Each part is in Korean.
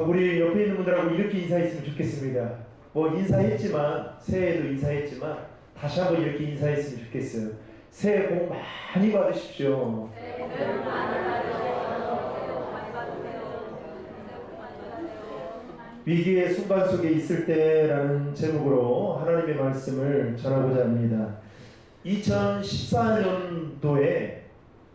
우리 옆에 있는 분들하고 이렇게 인사했으면 좋겠습니다. 뭐 인사했지만, 새해에도 인사했지만 다시 한번 이렇게 인사했으면 좋겠어요. 새해 복 많이 받으십시오. 새해 복 많이 받으세요. 새해 복 많이 받으세요. 새해 복 많이 받으세요. 위기의 순간 속에 있을 때라는 제목으로 하나님의 말씀을 전하고자 합니다. 2014년도에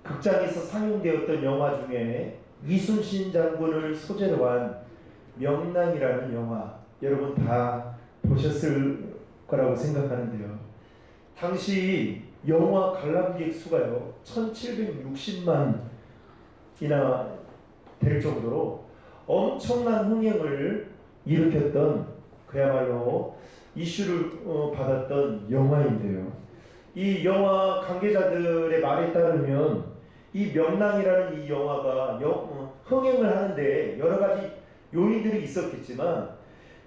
극장에서 상영되었던 영화 중에 이순신 장군을 소재로 한 명랑이라는 영화, 여러분 다 보셨을 거라고 생각하는데요. 당시 영화 관람객 수가요 1760만이나 될 정도로 엄청난 흥행을 일으켰던, 그야말로 이슈를 받았던 영화인데요. 이 영화 관계자들의 말에 따르면 이 명랑이라는 이 영화가 흥행을 하는데 여러 가지 요인들이 있었겠지만,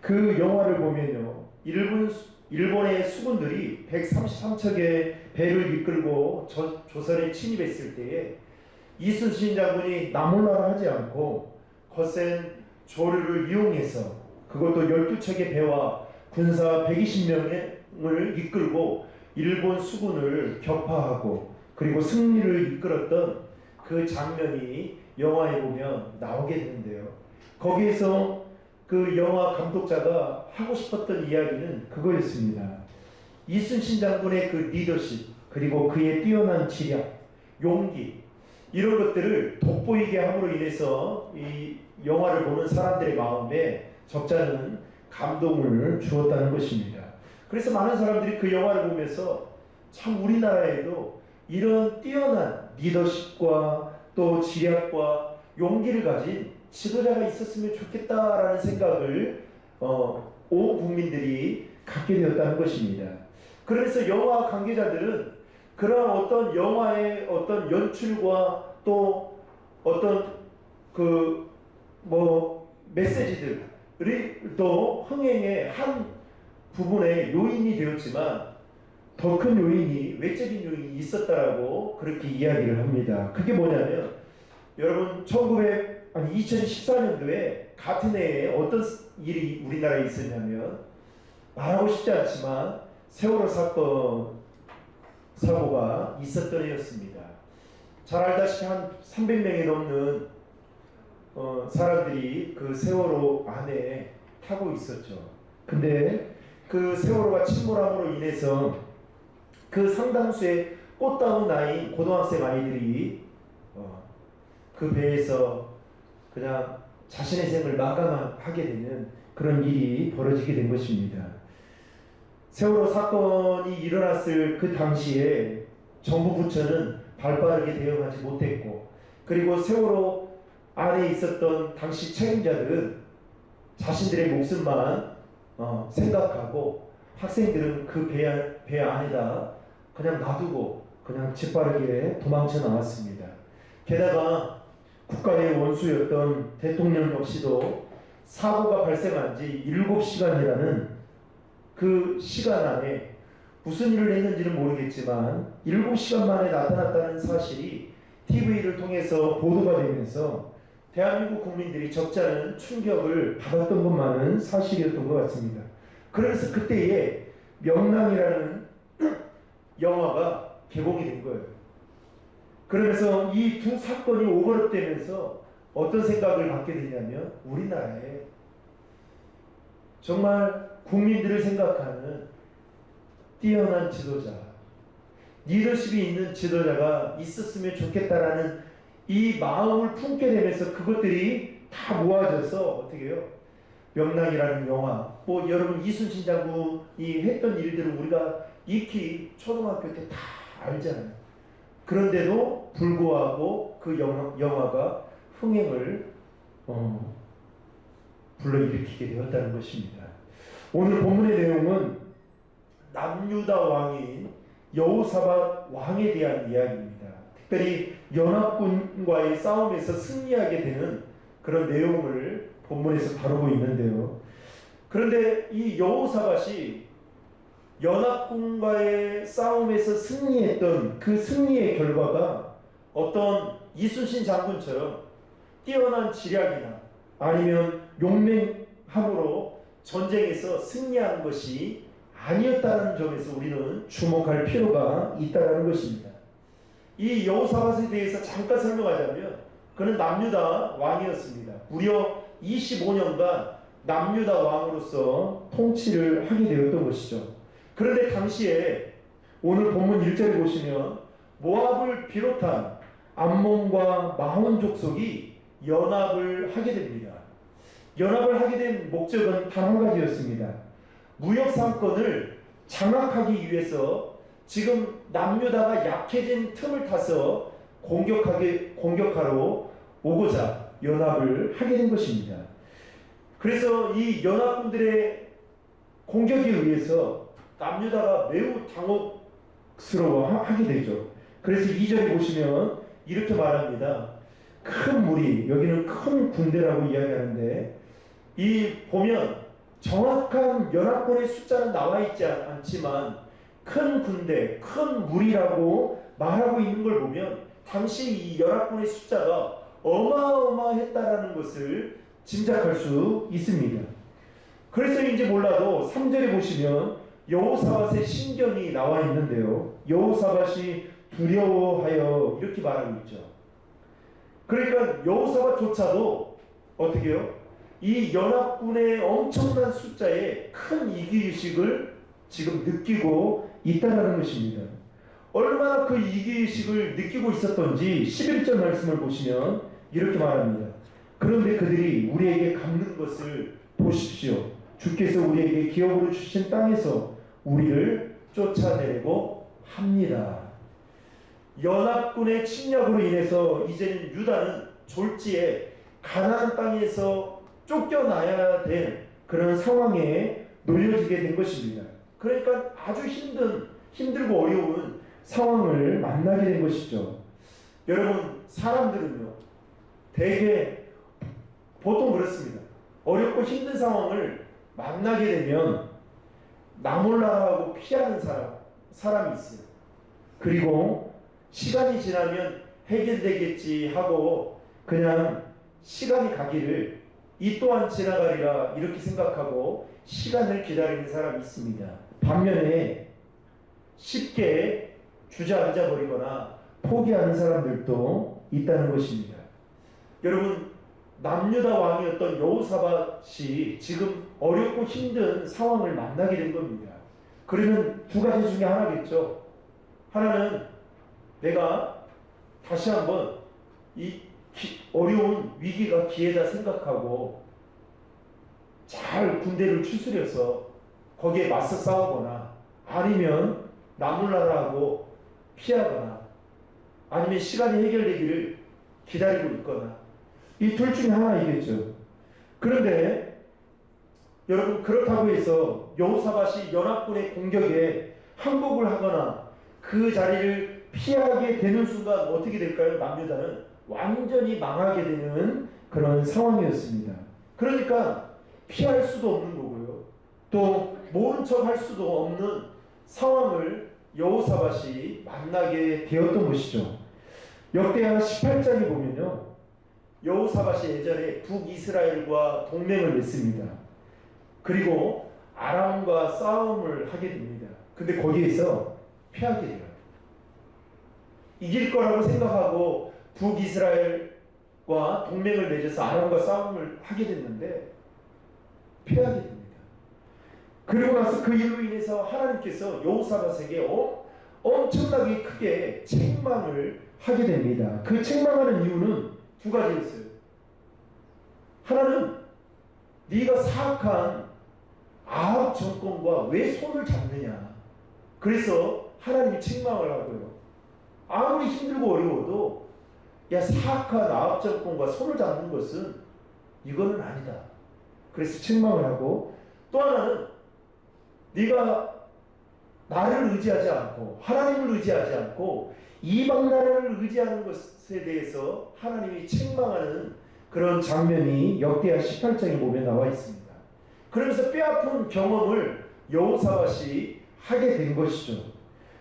그 영화를 보면요, 일본의 수군들이 133척의 배를 이끌고 조선에 침입했을 때에 이순신 장군이 나몰라라 하지 않고 거센 조류를 이용해서, 그것도 12척의 배와 군사 120명을 이끌고 일본 수군을 격파하고 그리고 승리를 이끌었던 그 장면이 영화에 보면 나오게 되는데요. 거기에서 그 영화 감독자가 하고 싶었던 이야기는 그거였습니다. 이순신 장군의 그 리더십, 그리고 그의 뛰어난 지략, 용기, 이런 것들을 돋보이게 함으로 인해서 이 영화를 보는 사람들의 마음에 적잖은 감동을 주었다는 것입니다. 그래서 많은 사람들이 그 영화를 보면서 참 우리나라에도 이런 뛰어난 리더십과 또 지략과 용기를 가진 지도자가 있었으면 좋겠다라는 생각을 온 국민들이 갖게 되었다는 것입니다. 그래서 영화 관계자들은 그러한 어떤 영화의 어떤 연출과 또 어떤 메시지들이 또 흥행의 한 부분의 요인이 되었지만, 더 큰 요인이, 외적인 요인이 있었다라고 그렇게 이야기를 합니다. 그게 뭐냐면, 여러분 2014년도에 같은 해에 어떤 일이 우리나라에 있었냐면, 말하고 싶지 않지만 세월호 사고가 있었던 해였습니다. 잘 알다시피 한 300명이 넘는 사람들이 그 세월호 안에 타고 있었죠. 근데 그 세월호가 침몰함으로 인해서 그 상당수의 꽃다운 나이 고등학생 아이들이 그 배에서 그냥 자신의 생을 마감하게 되는 그런 일이 벌어지게 된 것입니다. 세월호 사건이 일어났을 그 당시에 정부 부처는 발빠르게 대응하지 못했고, 그리고 세월호 안에 있었던 당시 책임자들은 자신들의 목숨만 생각하고 학생들은 그 배 안에다 그냥 놔두고 그냥 재빠르게 도망쳐 나왔습니다. 게다가 국가의 원수였던 대통령 역시도 사고가 발생한 지 7시간이라는 그 시간 안에 무슨 일을 했는지는 모르겠지만 7시간 만에 나타났다는 사실이 TV를 통해서 보도가 되면서 대한민국 국민들이 적지 않은 충격을 받았던 것만은 사실이었던 것 같습니다. 그래서 그때에 명랑이라는 영화가 개봉이 된 거예요. 그러면서 이 두 사건이 오버랩되면서 어떤 생각을 갖게 되냐면, 우리나라에 정말 국민들을 생각하는 뛰어난 지도자, 리더십이 있는 지도자가 있었으면 좋겠다라는 이 마음을 품게 되면서 그것들이 다 모아져서 어떻게 해요? 명랑이라는 영화, 여러분 이순신 장군이 했던 일들을 우리가 익히 초등학교 때 다 알잖아요. 그런데도 불구하고 그 영화가 흥행을 불러일으키게 되었다는 것입니다. 오늘 본문의 내용은 남유다 왕인 여호사밧 왕에 대한 이야기입니다. 특별히 연합군과의 싸움에서 승리하게 되는 그런 내용을 본문에서 다루고 있는데요. 그런데 이 여호사밧이 연합군과의 싸움에서 승리했던 그 승리의 결과가 어떤 이순신 장군처럼 뛰어난 지략이나 아니면 용맹함으로 전쟁에서 승리한 것이 아니었다는 점에서 우리는 주목할 필요가 있다는 것입니다. 이 여호사밧에 대해서 잠깐 설명하자면 그는 남유다 왕이었습니다. 무려 25년간 남유다 왕으로서 통치를 하게 되었던 것이죠. 그런데 당시에 오늘 본문 1절에 보시면 모압을 비롯한 암몬과 마온 족속이 연합을 하게 됩니다. 연합을 하게 된 목적은 단 한 가지였습니다. 무역 상권을 장악하기 위해서 지금 남유다가 약해진 틈을 타서 공격하러 오고자 연합을 하게 된 것입니다. 그래서 이 연합군들의 공격에 의해서 남유다가 매우 당혹스러워하게 되죠. 그래서 2절에 보시면 이렇게 말합니다. 큰 무리, 여기는 큰 군대라고 이야기하는데 이 보면 정확한 연합군의 숫자는 나와 있지 않지만 큰 군대, 큰 무리라고 말하고 있는 걸 보면 당시 이 연합군의 숫자가 어마어마했다라는 것을 짐작할 수 있습니다. 그래서인지 몰라도 3절에 보시면 여호사밧의 신경이 나와 있는데요. 여호사밧이 두려워하여 이렇게 말하고 있죠. 그러니까 여호사밧조차도 어떻게 해요? 이 연합군의 엄청난 숫자에 큰 이기의식을 지금 느끼고 있다는 것입니다. 얼마나 그 이기의식을 느끼고 있었던지 11절 말씀을 보시면 이렇게 말합니다. 그런데 그들이 우리에게 갚는 것을 보십시오. 주께서 우리에게 기업으로 주신 땅에서 우리를 쫓아내려고 합니다. 연합군의 침략으로 인해서 이제는 유다는 졸지에 가나안 땅에서 쫓겨나야 될 그런 상황에 놓여지게 된 것입니다. 그러니까 아주 힘들고 어려운 상황을 만나게 된 것이죠. 여러분, 사람들은요, 대개 보통 그렇습니다. 어렵고 힘든 상황을 만나게 되면 나 몰라 하고 피하는 사람이 있어요. 그리고 시간이 지나면 해결되겠지 하고 그냥 시간이 가기를 이 또한 지나가리라 이렇게 생각하고 시간을 기다리는 사람이 있습니다. 반면에 쉽게 주저앉아 버리거나 포기하는 사람들도 있다는 것입니다. 여러분, 남유다 왕이었던 여호사밧이 지금 어렵고 힘든 상황을 만나게 된 겁니다. 그러면 두 가지 중에 하나겠죠. 하나는 내가 다시 한번 이 어려운 위기가 기회다 생각하고 잘 군대를 추스려서 거기에 맞서 싸우거나 아니면 나몰라라 하고 피하거나 아니면 시간이 해결되기를 기다리고 있거나 이 둘 중에 하나이겠죠. 그런데 여러분, 그렇다고 해서 여호사밧이 연합군의 공격에 항복을 하거나 그 자리를 피하게 되는 순간 어떻게 될까요? 남유다는 완전히 망하게 되는 그런 상황이었습니다. 그러니까 피할 수도 없는 거고요. 또 모른 척 할 수도 없는 상황을 여호사밧이 만나게 되었던 것이죠. 역대하 18장에 보면요. 여호사밧이 예전에 북이스라엘과 동맹을 맺습니다. 그리고 아람과 싸움을 하게 됩니다. 근데 거기에서 패하게 돼요. 이길 거라고 생각하고 북이스라엘과 동맹을 맺어서 아람과 싸움을 하게 됐는데 패하게 됩니다. 그리고 나서 그 일로 인해서 하나님께서 여호사밧에게 엄청나게 크게 책망을 하게 됩니다. 그 책망하는 이유는 두 가지였어요. 하나는 네가 사악한 아합 정권과 왜 손을 잡느냐. 그래서 하나님이 책망을 하고요. 아무리 힘들고 어려워도 야, 사악한 아합 정권과 손을 잡는 것은 이거는 아니다. 그래서 책망을 하고, 또 하나는 네가 나를 의지하지 않고 하나님을 의지하지 않고 이방 나라를 의지하는 것에 대해서 하나님이 책망하는 그런 장면이 역대하 18장에 보면 나와 있습니다. 그러면서 뼈아픈 경험을 여호사밧이 하게 된 것이죠.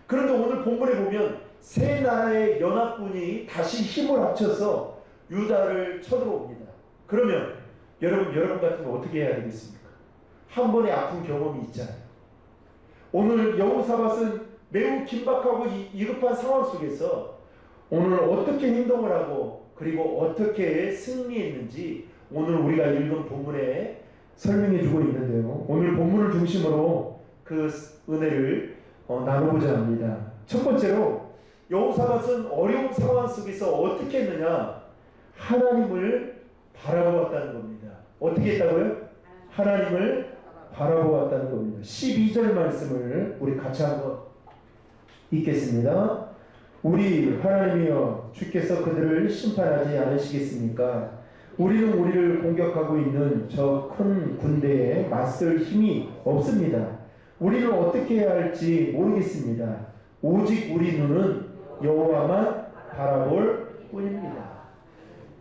그런데 오늘 본문에 보면 세 나라의 연합군이 다시 힘을 합쳐서 유다를 쳐들어옵니다. 그러면 여러분 같으면 어떻게 해야 되겠습니까? 한 번의 아픈 경험이 있잖아요. 오늘 여호사밧은 매우 긴박하고 위급한 상황 속에서 오늘 어떻게 행동을 하고 그리고 어떻게 승리했는지 오늘 우리가 읽은 본문에 설명해 주고 있는데요. 오늘 본문을 중심으로 그 은혜를 나누고자 합니다. 첫 번째로 여호사밧은 어려운 상황 속에서 어떻게 했느냐? 하나님을 바라보았다는 겁니다. 어떻게 했다고요? 하나님을 바라보았다는 겁니다. 12절 말씀을 우리 같이 한번 읽겠습니다. 우리 하나님이여 주께서 그들을 심판하지 않으시겠습니까? 우리는 우리를 공격하고 있는 저 큰 군대에 맞설 힘이 없습니다. 우리는 어떻게 해야 할지 모르겠습니다. 오직 우리 눈은 여호와만 바라볼 뿐입니다.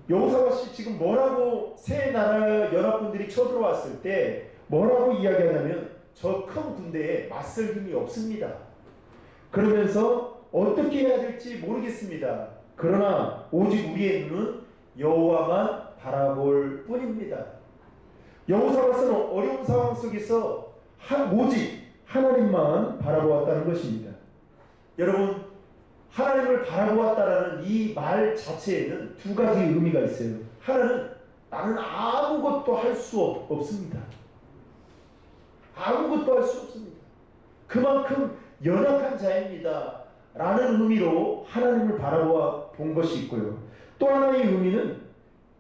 여호사밧이 지금 뭐라고 세 나라 연합군들이 쳐들어왔을 때 뭐라고 이야기하냐면 저 큰 군대에 맞설 힘이 없습니다. 그러면서 어떻게 해야 될지 모르겠습니다. 그러나 오직 우리의 눈은 여호와만 바라볼 뿐입니다. 여호사밧은 어려운 상황 속에서 오직 하나님만 바라보았다는 것입니다. 여러분, 하나님을 바라보았다라는 이 말 자체에는 두 가지 의미가 있어요. 하나는 나는 아무것도 할 수 없습니다. 아무것도 할 수 없습니다. 그만큼 연약한 자입니다. 라는 의미로 하나님을 바라보아 본 것이 있고요. 또 하나의 의미는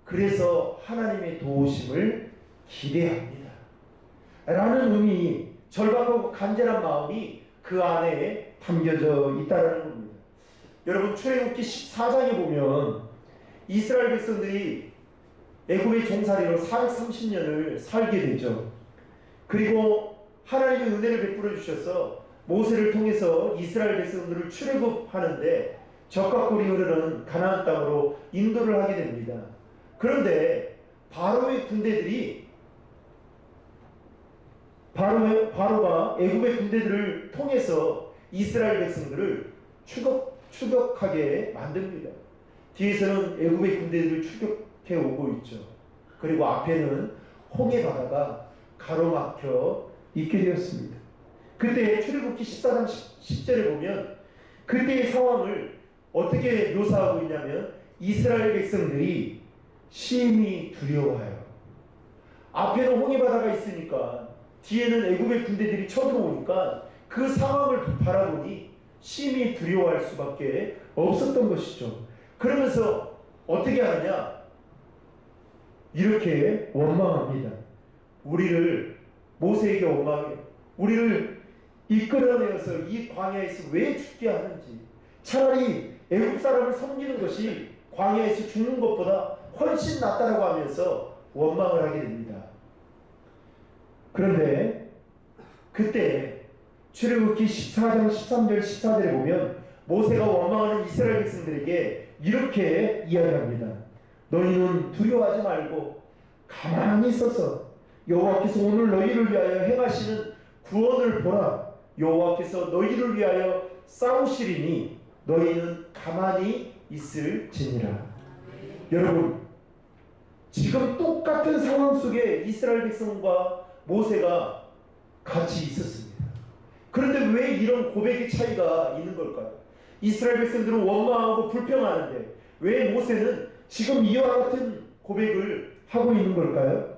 그래서 하나님의 도우심을 기대합니다. 라는 의미, 절박하고 간절한 마음이 그 안에 담겨져 있다는 겁니다. 여러분, 출애굽기 14장에 보면 이스라엘 백성들이 애굽의 종살이로 430년을 살게 되죠. 그리고 하나님의 은혜를 베풀어 주셔서 모세를 통해서 이스라엘 백성들을 출애굽하는데 적과 꿀이 흐르는 가나안 땅으로 인도를 하게 됩니다. 그런데 바로의 군대들이 바로가 애굽의 군대들을 통해서 이스라엘 백성들을 추격하게 만듭니다. 뒤에서는 애굽의 군대들을 추격해 오고 있죠. 그리고 앞에는 홍해 바다가 가로막혀 있게 되었습니다. 그때 출애굽기 14장 10절에 보면 그때의 상황을 어떻게 묘사하고 있냐면 이스라엘 백성들이 심히 두려워해요. 앞에는 홍해 바다가 있으니까 뒤에는 애굽의 군대들이 쳐들어오니까 그 상황을 바라보니 심히 두려워할 수밖에 없었던 것이죠. 그러면서 어떻게 하느냐? 이렇게 원망합니다. 모세에게 원망해요. 우리를 이끌어내어서 이 광야에서 왜 죽게 하는지, 차라리 애굽 사람을 섬기는 것이 광야에서 죽는 것보다 훨씬 낫다라고 하면서 원망을 하게 됩니다. 그런데 그때 출애굽기 14장 13절 14절에 보면 모세가 원망하는 이스라엘 백성들에게 이렇게 이야기합니다. 너희는 두려워하지 말고 가만히 있어서 여호와께서 오늘 너희를 위하여 행하시는 구원을 보라. 여호와께서 너희를 위하여 싸우시리니 너희는 가만히 있을지니라. 여러분, 지금 똑같은 상황 속에 이스라엘 백성과 모세가 같이 있었습니다. 그런데 왜 이런 고백의 차이가 있는 걸까요? 이스라엘 백성들은 원망하고 불평하는데 왜 모세는 지금 이와 같은 고백을 하고 있는 걸까요?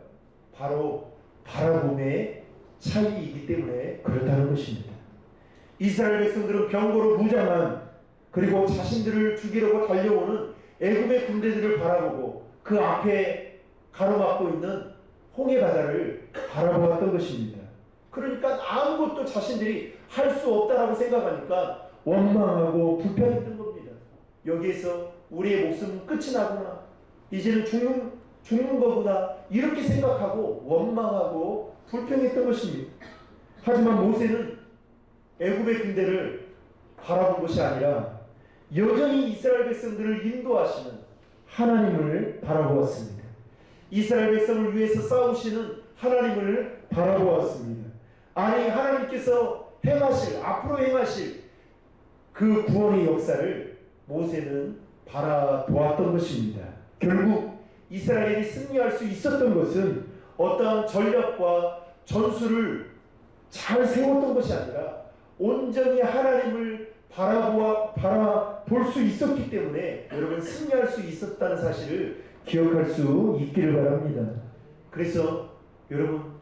바로 바라봄의 차이이기 때문에 그렇다는 것입니다. 이스라엘 백성들은 병거로 무장한 그리고 자신들을 죽이려고 달려오는 애굽의 군대들을 바라보고 그 앞에 가로막고 있는 홍해 바다를 바라보았던 것입니다. 그러니까 아무것도 자신들이 할 수 없다라고 생각하니까 원망하고 불평했던 겁니다. 여기에서 우리의 목숨은 끝이 나구나, 이제는 죽는 거구나, 이렇게 생각하고 원망하고 불평했던 것입니다. 하지만 모세는 애굽의 군대를 바라본 것이 아니라 여전히 이스라엘 백성들을 인도하시는 하나님을 바라보았습니다. 이스라엘 백성을 위해서 싸우시는 하나님을 바라보았습니다. 아니, 하나님께서 앞으로 행하실 그 구원의 역사를 모세는 바라보았던 것입니다. 결국 이스라엘이 승리할 수 있었던 것은 어떠한 전략과 전술을 잘 세웠던 것이 아니라 온전히 하나님을 바라볼 수 있었기 때문에 여러분 승리할 수 있었다는 사실을 기억할 수 있기를 바랍니다. 그래서 여러분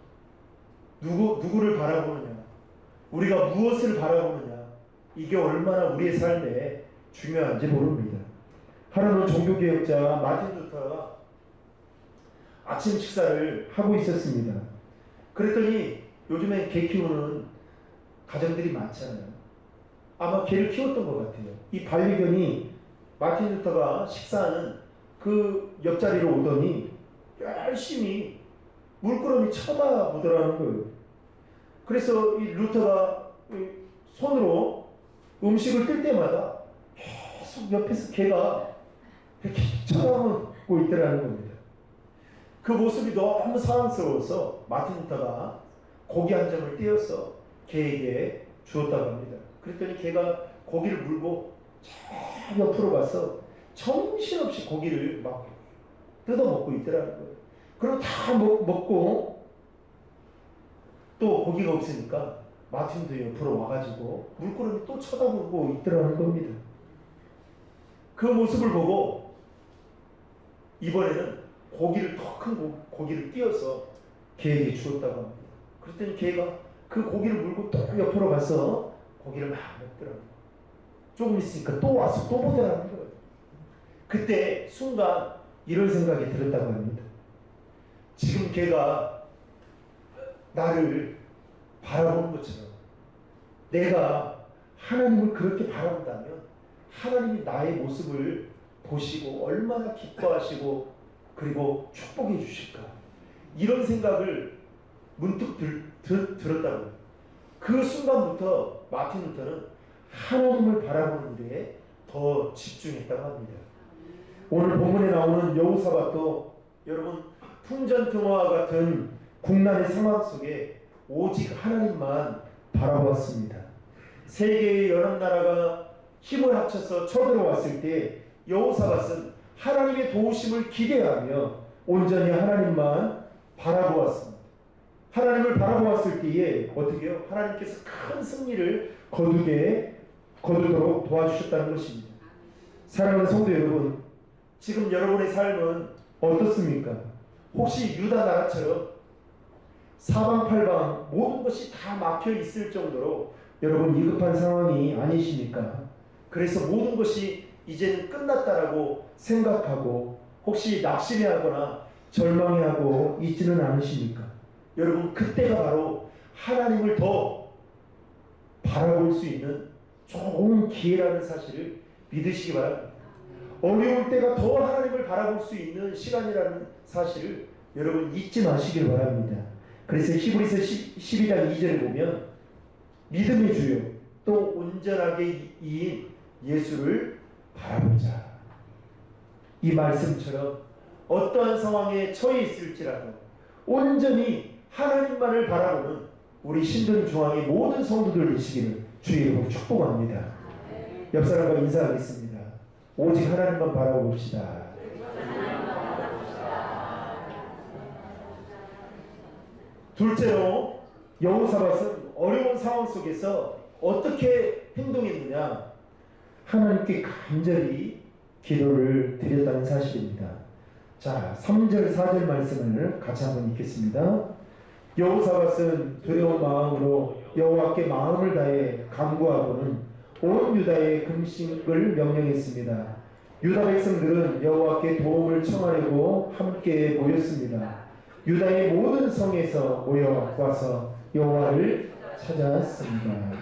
누구를 바라보느냐, 우리가 무엇을 바라보느냐, 이게 얼마나 우리의 삶에 중요한지 모릅니다. 하루는 종교개혁자 마틴 루터가 아침 식사를 하고 있었습니다. 그랬더니 요즘에 개 키우는 가정들이 많잖아요. 아마 개를 키웠던 것 같아요. 이 반려견이 마틴 루터가 식사하는 그 옆자리로 오더니 열심히 물끄러미 쳐다보더라는 거예요. 그래서 이 루터가 손으로 음식을 뜰 때마다 계속 옆에서 개가 이렇게 쳐다보고 있더라는 겁니다. 그 모습이 너무 사랑스러워서 마틴 루터가 고기 한 점을 떼어서 개에게 주었다고 합니다. 그랬더니 개가 고기를 물고 저 옆으로 가서 정신없이 고기를 막 뜯어먹고 있더라는 거예요. 그리고 다 먹고 또 고기가 없으니까 마틴도 옆으로 와가지고 물끄러미 또 쳐다보고 있더라는 겁니다. 그 모습을 보고 이번에는 고기를 더 큰 고기를 띄어서 개에게 주었다고 합니다. 그랬더니 개가 그 고기를 물고 또 옆으로 가서 고기를 막 먹더라고요. 조금 있으니까 또 와서 또 보더라는 거예요. 그때 순간 이런 생각이 들었다고 합니다. 지금 개가 나를 바라보는 것처럼 내가 하나님을 그렇게 바라본다면 하나님이 나의 모습을 보시고 얼마나 기뻐하시고 그리고 축복해 주실까, 이런 생각을 문득 들었다고요. 그 순간부터 마틴 루터는 하나님을 바라보는 일에 더 집중했다고 합니다. 오늘 본문에 나오는 여호사밧도 여러분 풍전등화와 같은 국난의 상황 속에 오직 하나님만 바라보았습니다. 세계의 여러 나라가 힘을 합쳐서 쳐들어왔을 때 여호사밧은 하나님의 도우심을 기대하며 온전히 하나님만 바라보았습니다. 하나님을 바라보았을 때에 어떻게 해요? 하나님께서 큰 승리를 거두도록 도와주셨다는 것입니다. 사랑하는 성도 여러분, 지금 여러분의 삶은 어떻습니까? 혹시 유다 나라처럼 사방팔방 모든 것이 다 막혀 있을 정도로 여러분 위급한 상황이 아니십니까? 그래서 모든 것이 이제는 끝났다라고 생각하고 혹시 낙심해하거나 절망해하고 있지는 않으십니까? 여러분 그때가 바로 하나님을 더 바라볼 수 있는 좋은 기회라는 사실을 믿으시기 바랍니다. 어려울 때가 더 하나님을 바라볼 수 있는 시간이라는 사실을 여러분 잊지 마시길 바랍니다. 그래서 히브리서 12장 2절을 보면 믿음의 주요 또 온전하게 이인 예수를 바라보자. 이 말씀처럼 어떠한 상황에 처해 있을지라도 온전히 하나님만을 바라보는 우리 신전중앙의 모든 성도들 되시기를 주의 이름으로 축복합니다. 옆 사람과 인사하겠습니다. 오직 하나님만 바라봅시다. 둘째로 여호사밧은 어려운 상황 속에서 어떻게 행동했느냐? 하나님께 간절히 기도를 드렸다는 사실입니다. 자, 3절 4절 말씀을 같이 한번 읽겠습니다. 여호사밧은 두려운 마음으로 여호와께 마음을 다해 간구하고는 온 유다에 금식을 명령했습니다. 유다 백성들은 여호와께 도움을 청하려고 함께 모였습니다. 유다의 모든 성에서 모여와서 여호와를 찾아왔습니다.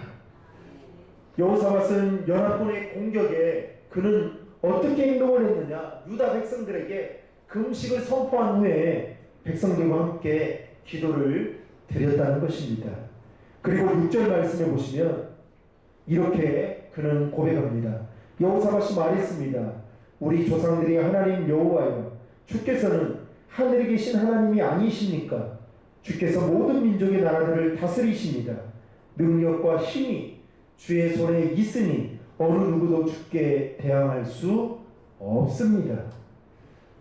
여호사밧은 연합군의 공격에 그는 어떻게 행동을 했느냐? 유다 백성들에게 금식을 선포한 후에 백성들과 함께 기도를 드렸다는 것입니다. 그리고 6절 말씀에 보시면 이렇게 그는 고백합니다. 여호사밧이 말했습니다. 우리 조상들이 하나님 여호와여, 주께서는 하늘에 계신 하나님이 아니십니까? 주께서 모든 민족의 나라들을 다스리십니다. 능력과 힘이 주의 손에 있으니 어느 누구도 주께 대항할 수 없습니다.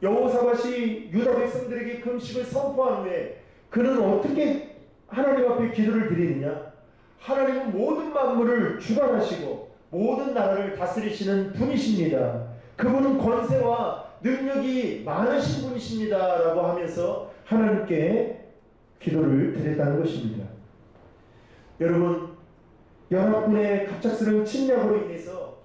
여호사밧이 유다 백성들에게 금식을 선포한 후에 그는 어떻게 하나님 앞에 기도를 드리느냐? 하나님은 모든 만물을 주관하시고 모든 나라를 다스리시는 분이십니다. 그분은 권세와 능력이 많으신 분이십니다. 라고 하면서 하나님께 기도를 드렸다는 것입니다. 여러분, 연합군의 갑작스러운 침략으로 인해서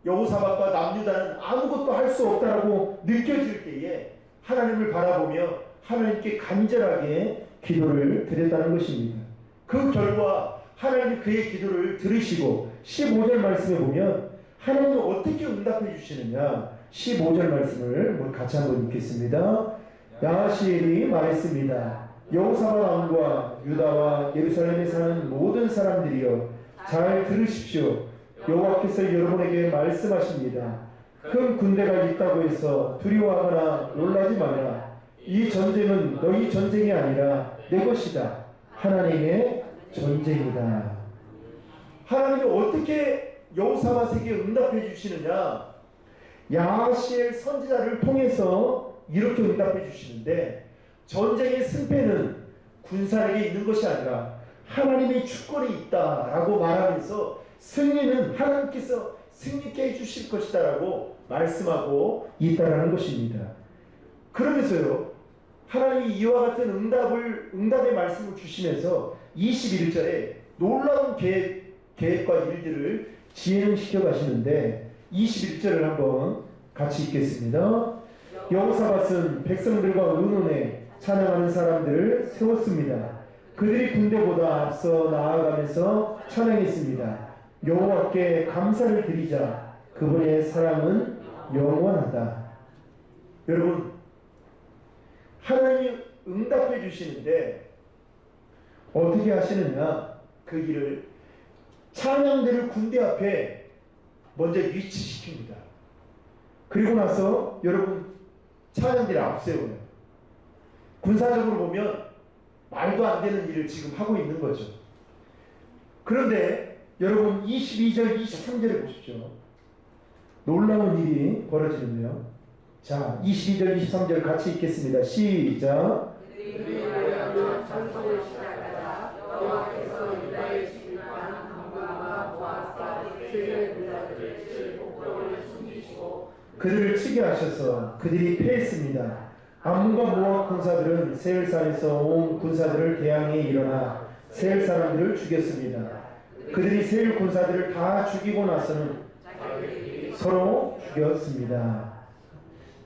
여호사밧과 남유다는 아무것도 할 수 없다라고 느껴질 때에 하나님을 바라보며 하나님께 간절하게 기도를 드렸다는 것입니다. 그 결과 하나님이 그의 기도를 들으시고 15절 말씀에 보면 하나님은 어떻게 응답해 주시느냐, 15절 말씀을 같이 한번 읽겠습니다. 야하시엘이 말했습니다. 여호사밧 왕과 유다와 예루살렘에 사는 모든 사람들이여 잘 들으십시오. 여호와께서 여러분에게 말씀하십니다. 큰 군대가 있다고 해서 두려워하거나 놀라지 마라. 이 전쟁은 너희 전쟁이 아니라 내 것이다. 하나님의 전쟁이다. 하나님이 어떻게 여호사밧에게 응답해 주시느냐? 야하시엘 선지자를 통해서 이렇게 응답해 주시는데, 전쟁의 승패는 군사에게 있는 것이 아니라 하나님의 주권이 있다라고 말하면서 승리는 하나님께서 승리케 해주실 것이다 라고 말씀하고 있다라는 것입니다. 그러면서요, 하나님이 이와 같은 응답의 말씀을 주시면서 21절에 놀라운 계획과 일들을 진행시켜 가시는데, 21절을 한번 같이 읽겠습니다. 여호사밧은 백성들과 의논해 찬양하는 사람들을 세웠습니다. 그들이 군대보다 앞서 나아가면서 찬양했습니다. 여호와께 감사를 드리자. 그분의 사랑은 영원하다. 여러분, 하나님이 응답해 주시는데 어떻게 하시느냐? 그 일을 찬양대를 군대 앞에 먼저 위치시킵니다. 그리고 나서 여러분, 찬양대를 앞세워요. 군사적으로 보면 말도 안 되는 일을 지금 하고 있는 거죠. 그런데 여러분, 22절, 23절에 보십시오. 놀라운 일이 벌어지는데요. 자, 22절, 23절 같이 읽겠습니다. 시작. 그들을 치게 하셔서 그들이 패했습니다. 암몬과 모압 군사들은 세일산에서 온 군사들을 대항해 일어나 세일 사람들을 죽였습니다. 그들이 세일 군사들을 다 죽이고 나서는 서로 죽였습니다.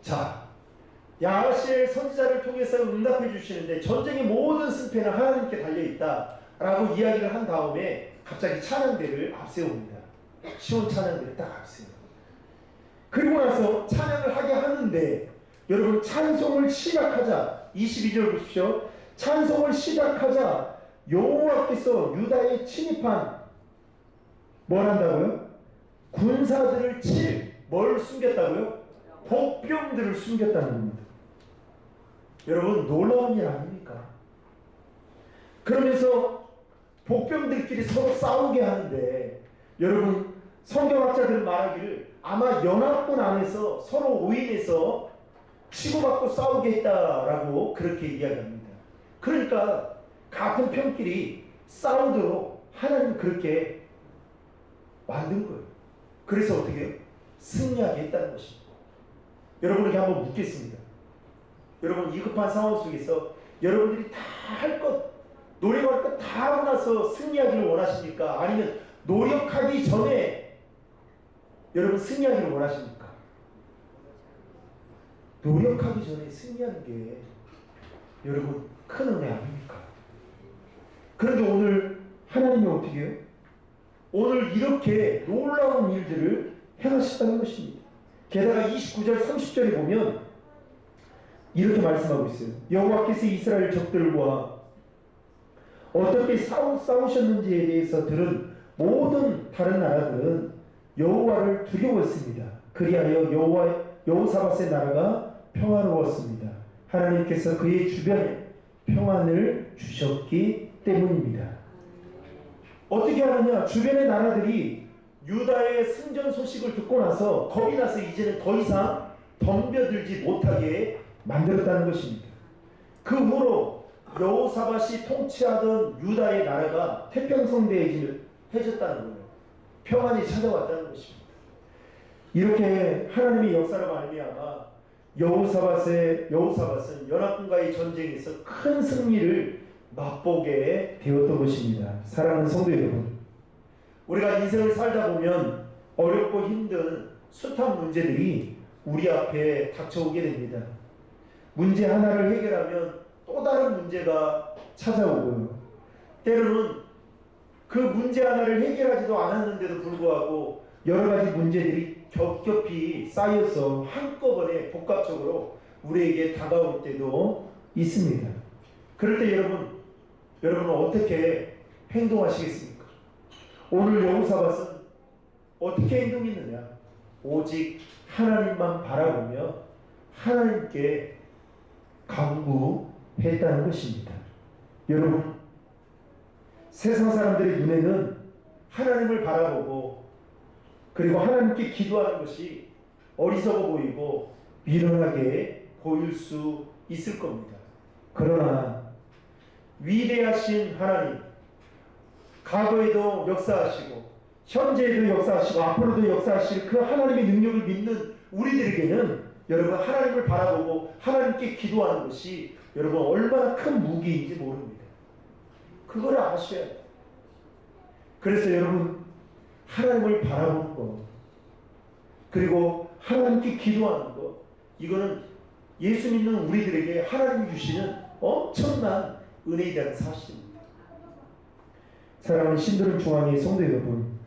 자, 야하시엘 선지자를 통해서 응답해 주시는데 전쟁의 모든 승패는 하나님께 달려있다 라고 이야기를 한 다음에 갑자기 찬양대를 앞세웁니다. 시온 찬양대를 딱 앞세워요. 그리고 나서 찬양을 하게 하는데, 여러분, 찬송을 시작하자, 22절 보십시오. 찬송을 시작하자 여호와께서 유다에 침입한 뭘 한다고요? 군사들을 뭘 숨겼다고요? 복병들을 숨겼다는 겁니다. 여러분, 놀라운 일 아닙니까? 그러면서 복병들끼리 서로 싸우게 하는데, 여러분, 성경학자들은 말하기를 아마 연합군 안에서 서로 오인해서 치고받고 싸우게 했다라고 그렇게 이야기합니다. 그러니까 같은 편끼리 싸우도록 하나님은 그렇게 만든 거예요. 그래서 어떻게 해요? 승리하게 했다는 것입니다. 여러분에게 한번 묻겠습니다. 여러분, 이 급한 상황 속에서 여러분들이 다 할 것, 노력할 것 다 하고 나서 승리하기를 원하십니까? 아니면 노력하기 전에 여러분 승리하기를 원하십니까? 노력하기 전에 승리하는 게 여러분 큰 은혜 아닙니까? 그런데 오늘 하나님이 어떻게 해요? 오늘 이렇게 놀라운 일들을 행하셨다는 것입니다. 게다가 29절 30절에 보면 이렇게 말씀하고 있어요. 여호와께서 이스라엘 적들과 어떻게 싸우셨는지에 대해서 들은 모든 다른 나라들은 여호와를 두려워했습니다. 그리하여 여호사밧의 나라가 평화로웠습니다. 하나님께서 그의 주변에 평안을 주셨기 때문입니다. 어떻게 하느냐? 주변의 나라들이 유다의 승전 소식을 듣고 나서 겁이 나서 이제는 더 이상 덤벼들지 못하게 만들었다는 것입니다. 그 후로 여호사밧이 통치하던 유다의 나라가 태평성대해졌다는 거예요. 평안이 찾아왔다는 것입니다. 이렇게 하나님의 역사로 말미암아 여호사밧은 연합군과의 전쟁에서 큰 승리를 맛보게 되었던 것입니다. 사랑하는 성도 여러분, 우리가 인생을 살다 보면 어렵고 힘든 숱한 문제들이 우리 앞에 닥쳐오게 됩니다. 문제 하나를 해결하면 또 다른 문제가 찾아오고요. 때로는 그 문제 하나를 해결하지도 않았는데도 불구하고 여러 가지 문제들이 겹겹이 쌓여서 한꺼번에 복합적으로 우리에게 다가올 때도 있습니다. 그럴 때 여러분은 어떻게 행동하시겠습니까? 오늘 여호사밧은 어떻게 행동했느냐? 오직 하나님만 바라보며 하나님께 간구했다는 것입니다. 여러분, 세상 사람들의 눈에는 하나님을 바라보고 그리고 하나님께 기도하는 것이 어리석어 보이고 미련하게 보일 수 있을 겁니다. 그러나 위대하신 하나님, 과거에도 역사하시고 현재에도 역사하시고 앞으로도 역사하실 그 하나님의 능력을 믿는 우리들에게는 여러분, 하나님을 바라보고 하나님께 기도하는 것이 여러분 얼마나 큰 무기인지 모릅니다. 그걸 아셔야 돼요. 그래서 여러분, 하나님을 바라보는 것, 그리고 하나님께 기도하는 것, 이거는 예수 믿는 우리들에게 하나님이 주시는 엄청난 은혜이라는 사실입니다. 사랑하는 신도림 중앙의 성도 여러분,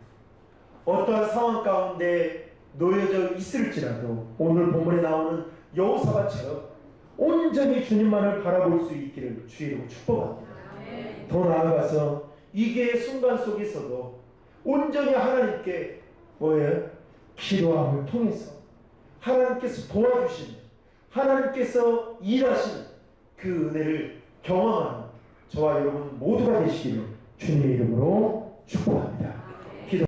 어떠한 상황 가운데 놓여져 있을지라도 오늘 본문에 나오는 여호사밧처럼 온전히 주님만을 바라볼 수 있기를 주의로 축복합니다. 더 나아가서 이게 순간 속에서도 온전히 하나님께 기도함을 통해서 하나님께서 도와주시는, 하나님께서 일하시는 그 은혜를 경험하는 저와 여러분 모두가 되시기를 주님의 이름으로 축복합니다.